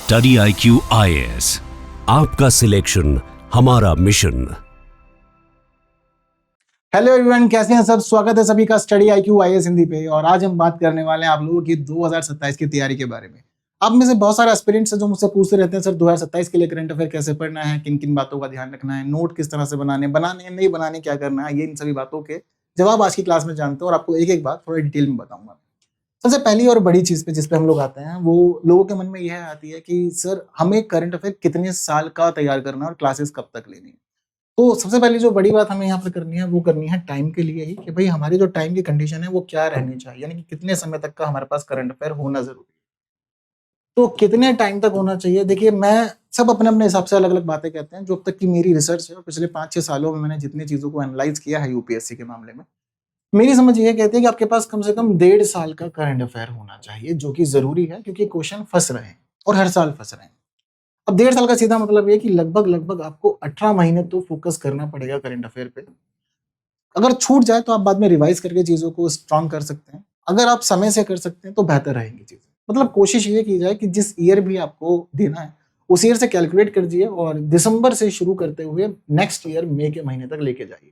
Study IQ IAS, आपका selection हमारा mission. Hello everyone, कैसे हैं सब। स्वागत है सभी का स्टडी IQ IAS हिंदी पे। और आज हम बात करने वाले हैं आप लोगों की 2027 की तैयारी के बारे में। आप में से बहुत सारे एस्पिरेंट्स हैं जो मुझसे पूछते रहते हैं, सर 2027 के लिए करंट अफेयर कैसे पढ़ना है, किन किन बातों का ध्यान रखना है, नोट किस तरह से बनाने नहीं बनाने, क्या करना है। ये इन सभी बातों के जवाब आज की क्लास में जानते हो और आपको एक एक बात थोड़ा डिटेल में बताऊंगा। सबसे पहली और बड़ी चीज पे जिस पे हम लोग आते हैं वो लोगों के मन में यह आती है कि सर हमें करंट अफेयर कितने साल का तैयार करना है और क्लासेस कब तक लेनी है। तो सबसे पहले जो बड़ी बात हमें यहाँ पर करनी है वो करनी है टाइम के लिए ही, कि भाई हमारी जो टाइम की कंडीशन है वो क्या रहनी चाहिए, यानी कि कितने समय तक का हमारे पास करंट अफेयर होना जरूरी है। तो कितने टाइम तक होना चाहिए, देखिए मैं सब अपने अपने हिसाब से अलग अलग बातें कहते हैं। जो अब तक की मेरी रिसर्च है और पिछले 5-6 सालों में मैंने जितनी चीजों को एनालाइज किया है यूपीएससी के मामले में, मेरी समझ ये कहती है कि आपके पास कम से कम 1.5 साल का करंट अफेयर होना चाहिए, जो कि जरूरी है क्योंकि क्वेश्चन फंस रहे हैं और हर साल फंस रहे हैं। अब 1.5 साल का सीधा मतलब ये कि लगभग लगभग आपको 18 महीने तो फोकस करना पड़ेगा करंट अफेयर पे। अगर छूट जाए तो आप बाद में रिवाइज करके चीजों को स्ट्रॉन्ग कर सकते हैं। अगर आप समय से कर सकते हैं तो बेहतर रहेंगी चीजें। मतलब कोशिश ये की जाए कि जिस ईयर भी आपको देना है उस ईयर से कैलकुलेट कर दिए और दिसंबर से शुरू करते हुए नेक्स्ट ईयर मई के महीने तक लेके जाइए।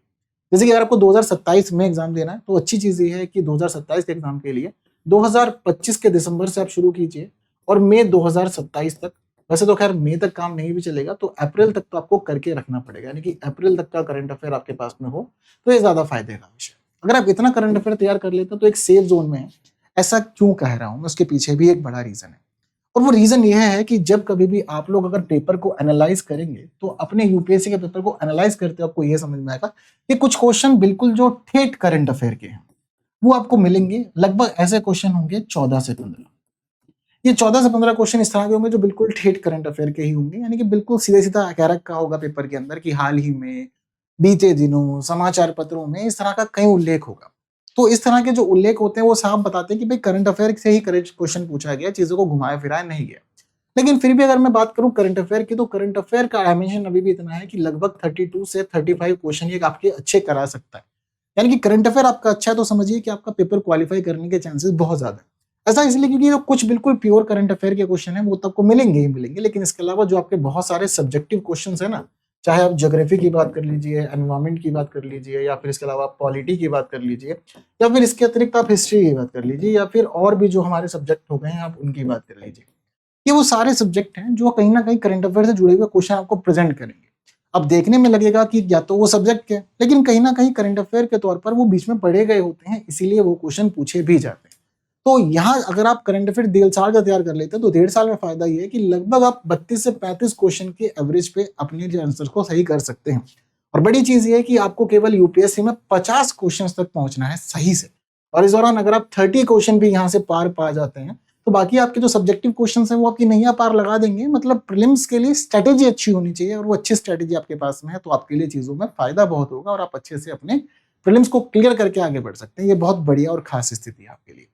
जैसे कि अगर आपको 2027 में एग्जाम देना है तो अच्छी चीज ये है कि 2027 के एग्जाम के लिए 2025 के दिसंबर से आप शुरू कीजिए और मई 2027 तक, वैसे तो खैर मई तक काम नहीं भी चलेगा तो अप्रैल तक तो आपको करके रखना पड़ेगा, यानी कि अप्रैल तक का करंट अफेयर आपके पास में हो तो ये ज्यादा फायदे का विषय। अगर आप इतना करंट अफेयर तैयार कर लेते हैं तो एक सेफ जोन में है। ऐसा क्यों कह रहा हूं मैं, उसके पीछे भी एक बड़ा रीजन है और वो रीजन ये है कि जब कभी भी आप लोग अगर पेपर को एनालाइज करेंगे तो अपने यूपीएससी के पेपर को एनालाइज करते आपको ये समझ में आएगा कि कुछ क्वेश्चन बिल्कुल जो ठेठ करंट अफेयर के हैं वो आपको मिलेंगे। लगभग ऐसे क्वेश्चन होंगे 14 से 15। ये 14 से 15 क्वेश्चन इस तरह के होंगे जो बिल्कुल ठेठ करंट अफेयर के ही होंगे, यानी कि बिल्कुल सीधे सीधा कह रखा होगा पेपर के अंदर कि हाल ही में, बीते दिनों, समाचार पत्रों में इस तरह का कई उल्लेख होगा। तो इस तरह के जो उल्लेख होते हैं वो साफ बताते हैं कि भाई करंट अफेयर से ही क्वेश्चन पूछा गया, चीजों को घुमाया फिराया नहीं गया। लेकिन फिर भी अगर मैं बात करूं करंट अफेयर की तो करंट अफेयर का डायमेंशन अभी भी इतना है कि लगभग 32 से 35 क्वेश्चन ये आपके अच्छे करा सकता है। यानी कि करंट अफेयर आपका अच्छा है तो समझिए कि आपका पेपर क्वालिफाई करने के चांसेस बहुत ज्यादा है। ऐसा इसलिए क्योंकि जो कुछ बिल्कुल प्योर करंट अफेयर के क्वेश्चन है वो तो आपको मिलेंगे ही मिलेंगे, लेकिन इसके अलावा जो आपके बहुत सारे सब्जेक्टिव क्वेश्चन है ना, चाहे आप ज्योग्राफी की बात कर लीजिए, एनवायरमेंट की बात कर लीजिए, या फिर इसके अलावा आप पॉलिटी की बात कर लीजिए, या फिर इसके अतिरिक्त आप हिस्ट्री की बात कर लीजिए, या फिर और भी जो हमारे सब्जेक्ट हो गए हैं आप उनकी बात कर लीजिए। ये वो सारे सब्जेक्ट हैं जो कहीं ना कहीं करंट अफेयर से जुड़े हुए क्वेश्चन आपको प्रेजेंट करेंगे। अब देखने में लगेगा कि या तो वो सब्जेक्ट के, लेकिन कहीं ना कहीं करंट अफेयर के तौर पर वो बीच में पढ़े गए होते हैं, इसीलिए वो क्वेश्चन पूछे भी जाते हैं। तो यहाँ अगर आप करंट अफेयर 1.5 साल का तैयार कर लेते हैं तो 1.5 साल में फायदा ये है कि लगभग आप 32 से 35 क्वेश्चन के एवरेज पे अपने जो आंसर को सही कर सकते हैं। और बड़ी चीज ये है कि आपको केवल यूपीएससी में 50 क्वेश्चन तक पहुंचना है सही से, और इस दौरान अगर आप 30 क्वेश्चन भी यहाँ से पार पा जाते हैं तो बाकी आपके जो सब्जेक्टिव क्वेश्चन है वो आपकी नैया पार लगा देंगे। मतलब प्रीलिम्स के लिए स्ट्रेटेजी अच्छी होनी चाहिए और वो अच्छी स्ट्रेटेजी आपके पास में है तो आपके लिए चीजों में फायदा बहुत होगा और आप अच्छे से अपने प्रीलिम्स को क्लियर करके आगे बढ़ सकते हैं। ये बहुत बढ़िया और खास स्थिति है आपके लिए।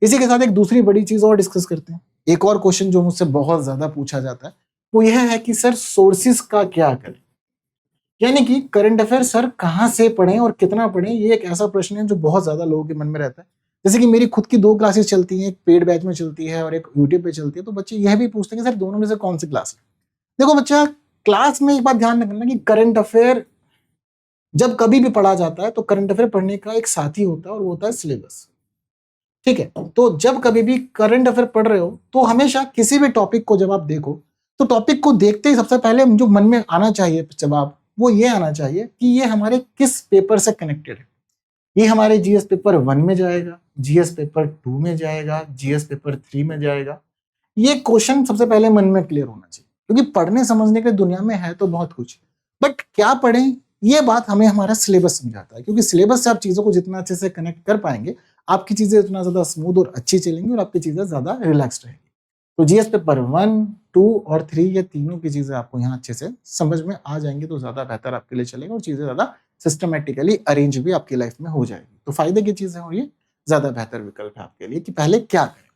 इसी के साथ एक दूसरी बड़ी चीज और डिस्कस करते हैं। एक और क्वेश्चन जो मुझसे बहुत ज्यादा पूछा जाता है वो यह है कि सर सोर्सेज का क्या करें, यानी कि करंट अफेयर सर कहां से पढ़ें और कितना पढ़ें। ये एक ऐसा प्रश्न है जो बहुत ज्यादा लोगों के मन में रहता है। जैसे कि मेरी खुद की 2 क्लासेस चलती हैं, एक पेड बैच में चलती है और एक यूट्यूब पे चलती है, तो बच्चे यह भी पूछते हैं कि सर दोनों में से कौन सी क्लास है। देखो बच्चा, क्लास में एक बात ध्यान रखना कि करंट अफेयर जब कभी भी पढ़ा जाता है तो करंट अफेयर पढ़ने का एक साथी होता है और वो होता है सिलेबस। ठीक है, तो जब कभी भी करंट अफेयर पढ़ रहे हो तो हमेशा किसी भी टॉपिक को जब आप देखो तो टॉपिक को देखते ही सबसे पहले जो मन में आना चाहिए जवाब वो ये आना चाहिए कि ये हमारे किस पेपर से कनेक्टेड है। ये हमारे जीएस पेपर 1 में जाएगा, जीएस पेपर 2 में जाएगा, जीएस पेपर 3 में जाएगा। ये क्वेश्चन सबसे पहले मन में क्लियर होना चाहिए, क्योंकि पढ़ने समझने के दुनिया में है तो बहुत कुछ, बट क्या पढ़ें ये बात हमें हमारा सिलेबस समझाता है। क्योंकि सिलेबस से आप चीजों को जितना अच्छे से कनेक्ट कर पाएंगे आपकी चीजें उतना ज्यादा स्मूथ और अच्छी चलेंगी और आपकी चीजें ज्यादा रिलैक्स्ड रहेंगी। तो जीएस पेपर 1, 2 और 3 ये तीनों की चीजें आपको यहाँ अच्छे से समझ में आ जाएंगी तो ज्यादा बेहतर आपके लिए चलेगा और चीजें ज्यादा सिस्टमेटिकली अरेंज भी आपकी लाइफ में हो जाएगी। तो फायदे की चीजें और ये ज्यादा बेहतर विकल्प है आपके लिए कि पहले क्या करें।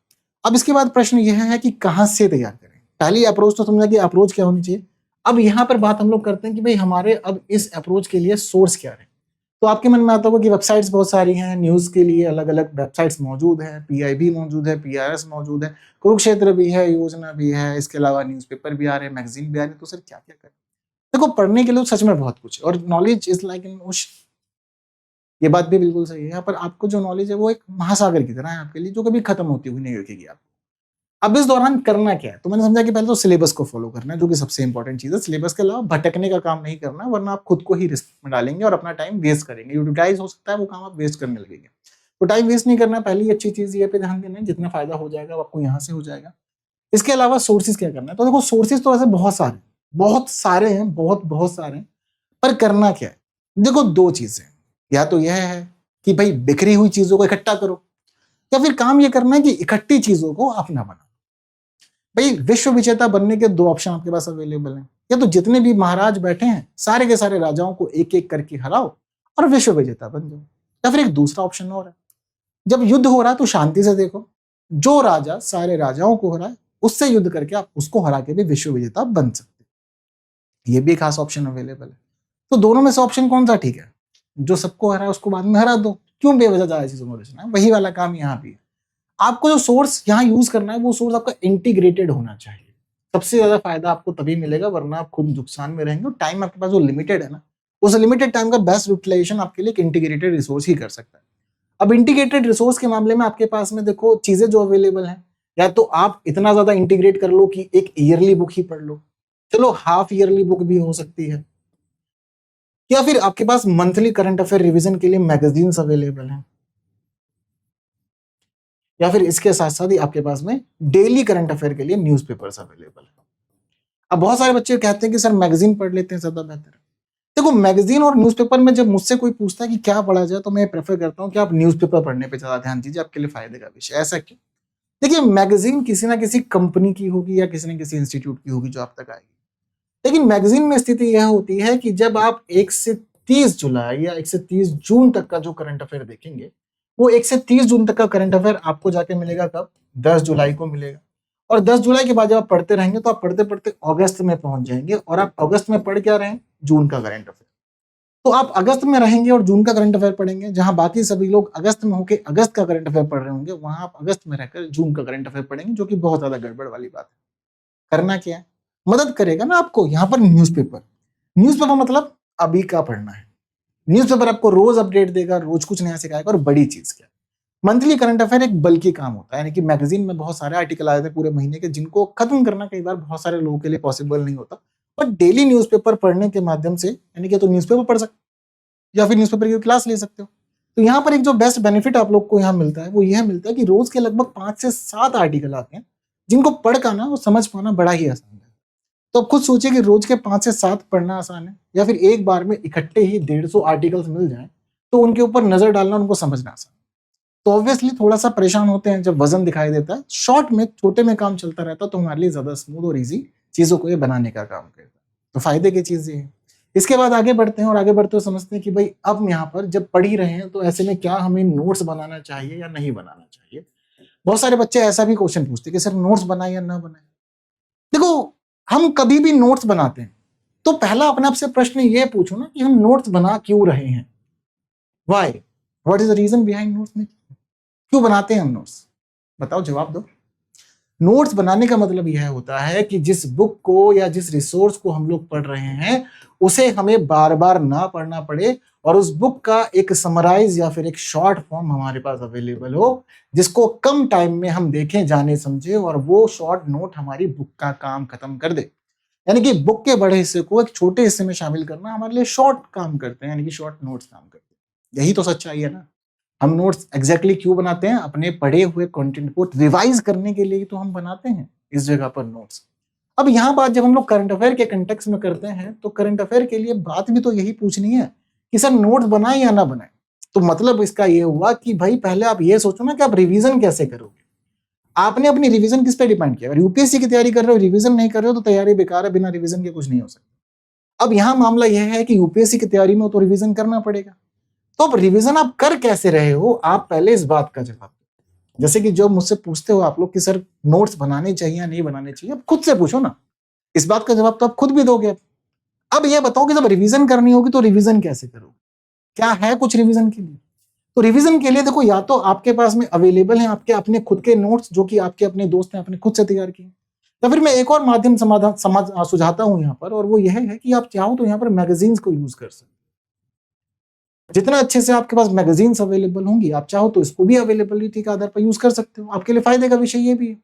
अब इसके बाद प्रश्न यह है कि कहाँ से तैयार करें। पहली अप्रोच तो समझा कि अप्रोच क्या होनी चाहिए। अब यहाँ पर बात हम लोग करते हैं कि भाई हमारे अब इस अप्रोच के लिए सोर्स क्या है। तो आपके मन में आता होगा कि वेबसाइट्स बहुत सारी हैं, न्यूज़ के लिए अलग अलग वेबसाइट्स मौजूद है, पीआईबी मौजूद है, पीआरएस मौजूद है, कुरुक्षेत्र भी है, योजना भी है, इसके अलावा न्यूज़पेपर भी आ रहे हैं, मैगजीन भी आ रहे हैं। तो सर क्या क्या करें? देखो, पढ़ने के लिए सच में बहुत कुछ है और knowledge is like in ocean. ये बात भी बिल्कुल सही है। यहाँ पर आपको जो नॉलेज है वो एक महासागर की तरह है आपके लिए, जो कभी खत्म होती हुई नहीं दिखेगी आपको। अब इस दौरान करना क्या है? तो मैंने समझा कि पहले तो सिलेबस को फॉलो करना है, जो कि सबसे इंपॉर्टेंट चीज़ है। सिलेबस के अलावा भटकने का काम नहीं करना, वरना आप खुद को ही रिस्क में डालेंगे और अपना टाइम वेस्ट करेंगे। यूटिलाइज हो सकता है वो काम आप वेस्ट करने लगेंगे। तो टाइम वेस्ट नहीं करना, पहली अच्छी चीज़ ये पे ध्यान देना है, जितना फायदा हो जाएगा वो आपको यहाँ से हो जाएगा। इसके अलावा सोर्सेज क्या करना है? तो देखो, सोर्सेज तो ऐसे बहुत सारे हैं, बहुत सारे हैं, पर करना क्या है? देखो, दो चीजें, या तो यह है कि भाई बिखरी हुई चीजों को इकट्ठा करो, या फिर काम ये करना है कि इकट्ठी चीजों को अपना बना। भाई विश्व विजेता बनने के दो ऑप्शन आपके पास अवेलेबल हैं। या तो जितने भी महाराज बैठे हैं सारे के सारे राजाओं को एक एक करके हराओ और विश्व विजेता बन जाओ। या फिर एक दूसरा ऑप्शन और है, जब युद्ध हो रहा है तो शांति से देखो, जो राजा सारे राजाओं को हराए उससे युद्ध करके आप उसको हरा के भी विश्व विजेता बन सकते हैं। ये भी खास ऑप्शन अवेलेबल है। तो दोनों में से ऑप्शन कौन सा ठीक है? जो सबको हरा उसको बाद में हरा दो, क्यों बेवजह ज्यादा चीजों में रचना है? वही वाला काम यहाँ भी है। आपको जो सोर्स यहाँ यूज करना है वो सोर्स आपका इंटीग्रेटेड होना चाहिए। सबसे ज्यादा फायदा आपको तभी मिलेगा, वरना आप खुद नुकसान में रहेंगे। और टाइम आपके पास जो लिमिटेड है ना, उस लिमिटेड टाइम का बेस्ट यूटिलाइजेशन आपके लिए एक इंटीग्रेटेड रिसोर्स ही कर सकता है। अब इंटीग्रेटेड रिसोर्स के मामले में आपके पास में देखो चीजें जो अवेलेबल हैं, या तो आप इतना ज्यादा इंटीग्रेट कर लो कि एक ईयरली बुक ही पढ़ लो, चलो हाफ ईयरली बुक भी हो सकती है, या फिर आपके पास मंथली करंट अफेयर रिवीजन के लिए मैगजीन्स अवेलेबल हैं, या फिर इसके साथ साथ ही आपके पास में डेली करंट अफेयर के लिए न्यूज़पेपर्स अवेलेबल है। अब बहुत सारे बच्चे कहते हैं कि सर मैगजीन पढ़ लेते हैं ज्यादा बेहतर है। देखो, मैगजीन और न्यूज़पेपर में जब मुझसे कोई पूछता है कि क्या पढ़ा जाए, तो मैं प्रेफर करता हूँ कि आप न्यूज़पेपर पढ़ने पे ज्यादा ध्यान दीजिए, आपके लिए फायदे का विषय। ऐसा क्यों? देखिए, मैगजीन किसी ना किसी कंपनी की होगी या किसी न किसी इंस्टीट्यूट की होगी जो आप तक आएगी, लेकिन मैगजीन में स्थिति यह होती है कि जब आप 1 से 30 जुलाई या 1 से 30 जून तक का जो करंट अफेयर देखेंगे, वो 1 से 30 जून तक का करंट अफेयर आपको जाके मिलेगा कब? 10 जुलाई को मिलेगा। और 10 जुलाई के बाद जब आप पढ़ते रहेंगे तो आप पढ़ते पढ़ते अगस्त में पहुंच जाएंगे, और आप अगस्त में पढ़ क्या रहे हैं? जून का करंट अफेयर। तो आप अगस्त में रहेंगे और जून का करंट अफेयर पढ़ेंगे, जहां बाकी सभी लोग अगस्त में होकर अगस्त का करंट अफेयर पढ़ रहे होंगे, वहां आप अगस्त में रहकर जून का करंट अफेयर पढ़ेंगे, जो कि बहुत ज्यादा गड़बड़ वाली बात है। करना क्या है? मदद करेगा ना आपको यहाँ पर न्यूज़पेपर मतलब अभी का पढ़ना है। न्यूज़पेपर आपको रोज अपडेट देगा, रोज कुछ नया सिखाएगा। और बड़ी चीज क्या है, मंथली करंट अफेयर एक बल्कि काम होता है, यानी कि मैगजीन में बहुत सारे आर्टिकल आए थे पूरे महीने के, जिनको खत्म करना कई बार बहुत सारे लोगों के लिए पॉसिबल नहीं होता। बट डेली न्यूज़पेपर पढ़ने के माध्यम से, यानी कि तो न्यूज़पेपर पढ़ सकते या फिर न्यूज़पेपर की क्लास ले सकते हो। तो यहाँ पर एक जो बेस्ट बेनिफिट आप लोग को यहाँ मिलता है वो यह मिलता है कि रोज के लगभग 5 से 7 आर्टिकल आते हैं, जिनको पढ़ कर ना वो समझ पाना बड़ा ही आसान है। तो अब खुद सोचिए कि रोज के 5 से 7 पढ़ना आसान है, या फिर एक बार में इकट्ठे ही 150 आर्टिकल्स मिल जाएं तो उनके ऊपर नजर डालना, उनको समझना आसान। तो ऑब्वियसली थोड़ा सा परेशान होते हैं जब वजन दिखाई देता है। शॉर्ट में छोटे में काम चलता रहता है, तो हमारे लिए ज्यादा स्मूथ और इजी चीजों को ये बनाने का काम करता है। तो फायदे की चीज ये है। इसके बाद आगे बढ़ते हैं, और आगे बढ़ते हुए समझते हैं कि भाई अब यहाँ पर जब पढ़ ही रहे हैं तो ऐसे में क्या हमें नोट्स बनाना चाहिए या नहीं बनाना चाहिए। बहुत सारे बच्चे ऐसा भी क्वेश्चन पूछते हैं कि सर नोट्स बनाए या ना बनाए। देखो, हम कभी भी नोट्स बनाते हैं तो पहला अपने आप से प्रश्न ये पूछो ना कि हम नोट्स बना क्यों रहे हैं। Why, what is the reason behind notes में, क्यों बनाते हैं हम नोट्स? बताओ, जवाब दो। नोट्स बनाने का मतलब यह होता है कि जिस बुक को या जिस रिसोर्स को हम लोग पढ़ रहे हैं उसे हमें बार बार ना पढ़ना पड़े, और उस बुक का एक समराइज या फिर एक शॉर्ट फॉर्म हमारे पास अवेलेबल हो, जिसको कम टाइम में हम देखें, जाने समझे, और वो शॉर्ट नोट हमारी बुक का काम खत्म कर दे। यानी कि बुक के बड़े हिस्से को एक छोटे हिस्से में शामिल करना हमारे लिए शॉर्ट काम करते हैं, यानी कि शॉर्ट नोट्स काम करते हैं। यही तो सच्चाई है ना। हम नोट्स एग्जैक्टली क्यों बनाते हैं? अपने पढ़े हुए कंटेंट को रिवाइज करने के लिए तो हम बनाते हैं इस जगह पर नोट्स। अब यहाँ बात जब हम लोग करंट अफेयर के कंटेक्स्ट में करते हैं, तो करंट अफेयर के लिए बात भी तो यही पूछनी है कि सर नोट्स बनाए या ना बनाए। तो मतलब इसका ये हुआ कि भाई पहले आप ये सोचो ना कि आप रिवीजन कैसे करोगे। आपने अपनी रिवीजन किस पे डिपेंड किया? अगर यूपीएससी की तैयारी कर रहे हो, रिवीजन नहीं कर रहे हो, तो तैयारी बेकार है, बिना रिवीजन के कुछ नहीं हो सकता। अब यहाँ मामला यह है कि यूपीएससी की तैयारी में तो रिवीजन करना पड़ेगा। तो अब रिवीजन आप कर कैसे रहे हो, आप पहले इस बात का जवाब दो। जैसे कि जो मुझसे पूछते हो आप लोग कि सर नोट्स बनाने चाहिए या नहीं बनाने चाहिए, अब खुद से पूछो ना। इस बात का जवाब तो आप खुद भी दोगे। अब ये बताओ कि जब रिवीजन करनी होगी तो रिवीजन कैसे करोगे? क्या है कुछ रिवीजन के लिए? तो रिवीजन के लिए देखो, या तो आपके पास में अवेलेबल है आपके अपने खुद के नोट्स जो कि आपके अपने दोस्त ने अपने खुद से तैयार किए, या फिर मैं एक और माध्यम सुझाता हूं यहाँ पर, और वो यह है कि आप चाहो तो यहाँ पर मैगजीन्स को यूज कर सकते हो। जितना अच्छे से आपके पास मैगजीन्स अवेलेबल होंगी, आप चाहो तो इसको भी अवेलेबिलिटी के आधार पर यूज कर सकते हो। आपके लिए फायदे का विषय ये भी है।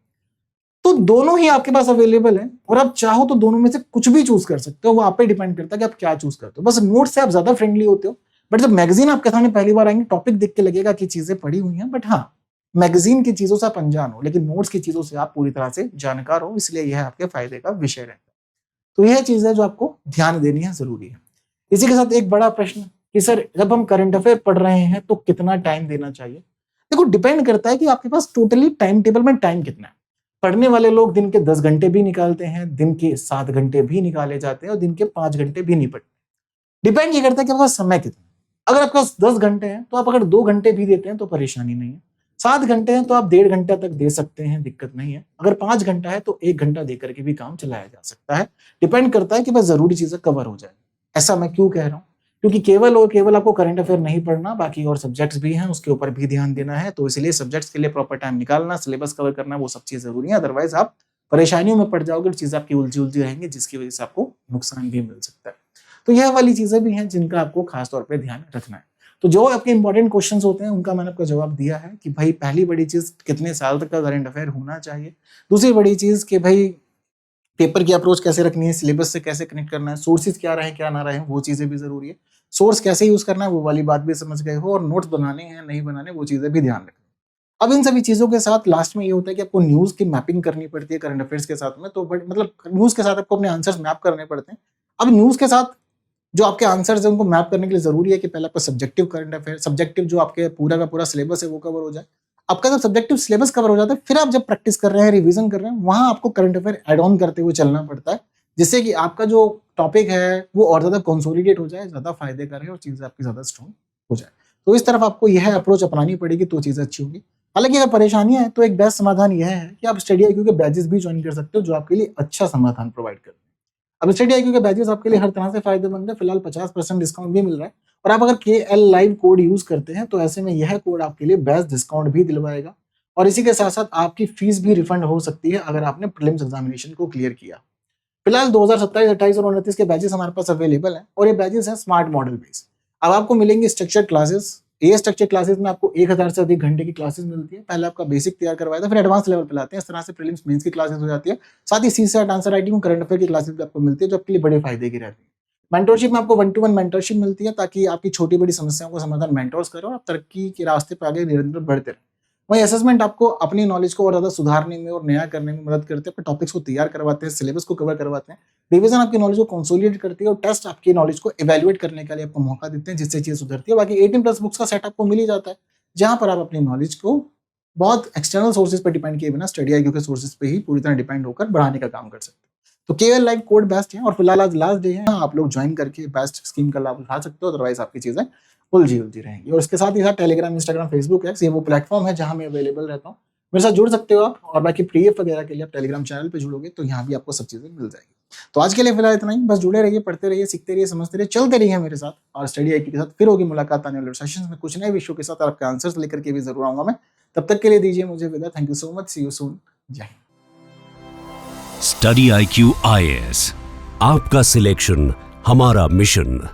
तो दोनों ही आपके पास अवेलेबल है, और आप चाहो तो दोनों में से कुछ भी चूज कर सकते हो। वो आप पे डिपेंड करता है कि आप क्या चूज करते हो। बस नोट से आप ज्यादा फ्रेंडली होते हो, बट जब मैगजीन आपके सामने पहली बार आएंगे, टॉपिक देख के लगेगा कि चीजें पढ़ी हुई हैं, बट हाँ, मैगजीन की चीजों से आप अनजान हो, लेकिन नोट्स की चीजों से आप पूरी तरह से जानकार हो, इसलिए यह आपके फायदे का विषय रहता है। तो यह चीज है जो आपको ध्यान देनी है, जरूरी है। इसी के साथ एक बड़ा प्रश्न कि सर, जब हम करंट अफेयर पढ़ रहे हैं तो कितना टाइम देना चाहिए? देखो, डिपेंड करता है कि आपके पास टोटली टाइम टेबल में टाइम कितना है। पढ़ने वाले लोग दिन के 10 घंटे भी निकालते हैं, दिन के 7 घंटे भी निकाले जाते हैं, और दिन के 5 घंटे भी नहीं पढ़ते। डिपेंड ये करता है कि आपके पास समय कितना है। अगर आपके पास 10 घंटे हैं तो आप अगर 2 घंटे भी देते हैं तो परेशानी नहीं है। 7 घंटे हैं तो आप 1.5 घंटा तक दे सकते हैं, दिक्कत नहीं है। अगर 5 घंटा है तो 1 घंटा देकर के भी काम चलाया जा सकता है। डिपेंड करता है कि बस जरूरी चीजें कवर हो जाए। ऐसा मैं क्यों कह रहा हूँ? क्योंकि केवल और केवल आपको करंट अफेयर नहीं पढ़ना, बाकी और सब्जेक्ट्स भी हैं, उसके ऊपर भी ध्यान देना है। तो इसलिए सब्जेक्ट्स के लिए प्रॉपर टाइम निकालना, सिलेबस कवर करना, वो सब चीज जरूरी है। अदरवाइज आप परेशानियों में पड़ जाओगे, चीजें आपकी उलझी रहेंगी, जिसकी वजह से आपको नुकसान भी मिल सकता है। तो यह वाली चीजें भी हैं जिनका आपको खास तौर पर ध्यान रखना है। तो जो आपके इंपॉर्टेंट क्वेश्चंस होते हैं उनका मैंने आपको जवाब दिया है कि भाई, पहली बड़ी चीज कितने साल तक का करंट अफेयर होना चाहिए। दूसरी बड़ी चीज कि भाई, पेपर की अप्रोच कैसे रखनी है, सिलेबस से कैसे कनेक्ट करना है, सोर्सेज क्या रहे क्या ना रहे, वो चीजें भी जरूरी है। सोर्स कैसे यूज करना है वो वाली बात भी समझ गए हो, और नोट्स बनाने हैं नहीं बनाने, वो चीजें भी ध्यान रखनी। अब इन सभी चीजों के साथ लास्ट में ये होता है कि आपको न्यूज की मैपिंग करनी पड़ती है करंट अफेयर्स के साथ में। तो मतलब न्यूज के साथ आपको अपने आंसर्स मैप करने पड़ते हैं। अब न्यूज के साथ जो आपके आंसर्स है उनको मैप करने के लिए जरूरी है कि पहले आपका सब्जेक्टिव करंट अफेयर, सब्जेक्टिव जो आपके पूरा का पूरा सिलेबस है वो कवर हो जाए। आपका जब सब्जेक्टिव सिलेबस कवर हो जाता है, फिर आप जब प्रैक्टिस कर रहे हैं, रिवीजन कर रहे हैं, वहां आपको करंट अफेयर एड ऑन करते हुए चलना पड़ता है, जिससे कि आपका जो टॉपिक है वो और ज्यादा कंसोलिडेट हो जाए, ज्यादा फायदे का रहे और चीजें आपकी ज्यादा स्ट्रॉन्ग हो जाए। तो इस तरफ आपको यह अप्रोच अपनानी पड़ेगी तो चीजें अच्छी होगी। हालांकि अगर परेशानियां हैं तो एक बेस्ट समाधान यह है कि आप स्टडी IQ के बैचेस भी ज्वाइन कर सकते हो, जो आपके लिए अच्छा समाधान प्रोवाइड करते हैं। अब स्टडी IQ के बैचेस आपके लिए हर तरह से फायदेमंद है। फिलहाल 50% डिस्काउंट भी मिल रहा है, और आप अगर KL लाइव कोड यूज करते हैं तो ऐसे में यह कोड आपके लिए बेस्ट डिस्काउंट भी दिलवाएगा, और इसी के साथ साथ आपकी फीस भी रिफंड हो सकती है अगर आपने प्रीलिम्स एग्जामिनेशन को क्लियर किया। फिलहाल 2027, 28 और 29 के बैचेस हमारे पास अवेलेबल हैं, और ये बैचेस हैं स्मार्ट मॉडल बेस्ड। अब आपको मिलेंगे स्ट्रक्चर्ड क्लासेस। ये स्ट्रक्चर्ड क्लासेस में आपको 1000 से अधिक घंटे की क्लासेस मिलती है। पहले आपका बेसिक तैयार करवाया था, फिर एडवांस लेवल पे लाते हैं। इस तरह से प्रीलिम्स मेंस की क्लासेस हो जाती है। साथ ही CSAT आंसर राइटिंग और करंट अफेयर की क्लासेस भी आपको मिलती है, जो आपके लिए बड़े फायदे की रहती है। मेंटरशिप में आपको 1-to-1 मेंटरशिप मिलती है, ताकि आपकी छोटी बड़ी समस्याओं का समाधान मेंटर्स करें और आप तरक्की के रास्ते पर आगे निरंतर बढ़ते रहें। वही असेसमेंट आपको अपनी नॉलेज को और ज्यादा सुधारने में और नया करने में मदद करते हैं। अपने टॉपिक्स को तैयार करवाते हैं, सिलेबस को कवर करवाते हैं। रिवीजन आपकी नॉलेज को कंसोलिडेट करती है, और टेस्ट आपकी नॉलेज को इवैल्यूएट करने का लिए आपको मौका देते हैं, जिससे चीज सुधरती है। बाकी 18+ बुक्स का सेट आपको मिल ही जाता है, जहां पर आप अपनी नॉलेज को बहुत एक्सटर्नल सोर्सेज पर डिपेंड किए बिना स्टडी IQ के सोर्सेज पे ही पूरी तरह डिपेंड होकर बढ़ाने का काम कर सकते हैं। तो KL लाइव कोड बेस्ट है, और फिलहाल आज लास्ट डे है, आप लोग ज्वाइन करके बेस्ट स्कीम का लाभ उठा सकते हो। अदरवाइज आपकी चीजें उलझी रहेंगी। और इसके साथ ही साथ टेलीग्राम, इंस्टाग्राम, फेसबुक एक्स, ये वो प्लेटफॉर्म है जहां मैं अवेलेबल रहता हूँ। मेरे साथ जुड़ सकते हो आप, और बाकी PDF वगैरह के लिए आप टेलीग्राम चैनल पे जुड़ोगे तो यहाँ भी आपको सब चीजें मिल जाएगी। तो आज के लिए फिलहाल इतना ही। बस जुड़े रहिए, पढ़ते रहिए, सीखते रहिए, समझते रहिए, चलते रहिए मेरे साथ। और स्टडी IQ के साथ फिर होगी मुलाकात आने वाले सेशंस में, कुछ नए विषयों के साथ आपके आंसर्स लेकर के भी जरूर आऊंगा मैं। तब तक के लिए दीजिए मुझे विदा। Thank you so much. See you soon. जय हिंद। स्टडी IQ IAS, आपका सिलेक्शन हमारा मिशन।